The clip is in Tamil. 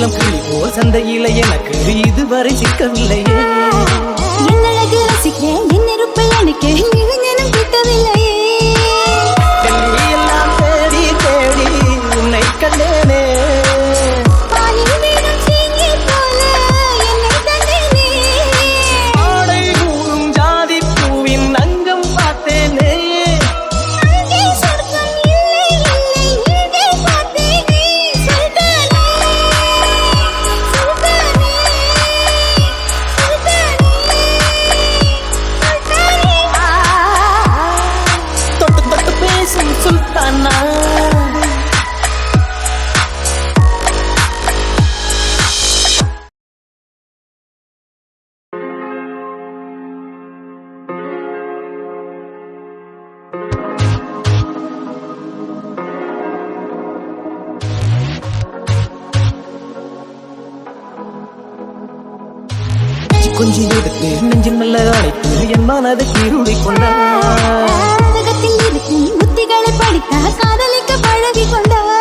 கொஞ்சம் கிளி போல் சந்தையில எனக்கு இதுவரை சிக்கவில்லையே. என்னழகு ரசிக்க என் இருப்பை அணைக்க இளைஞனும் கிட்டவில்லையே. எல்லாம் தேடி தேடி உன்னை கண்டேனே. ஆடை கூறும் ஜாதி பூவின் அங்கம் பார்த்தேனே. தொட்டு தொட்டு பேசும் சுல்தானா. கொஞ்சி எடுத்து நெஞ்சின் மெல்ல அழைத்து என் மனதை கீருளை கொண்டார். உலகத்தில் இருக்கும் புத்திகளை படித்த காதலிக்க பழகி கொண்டார்.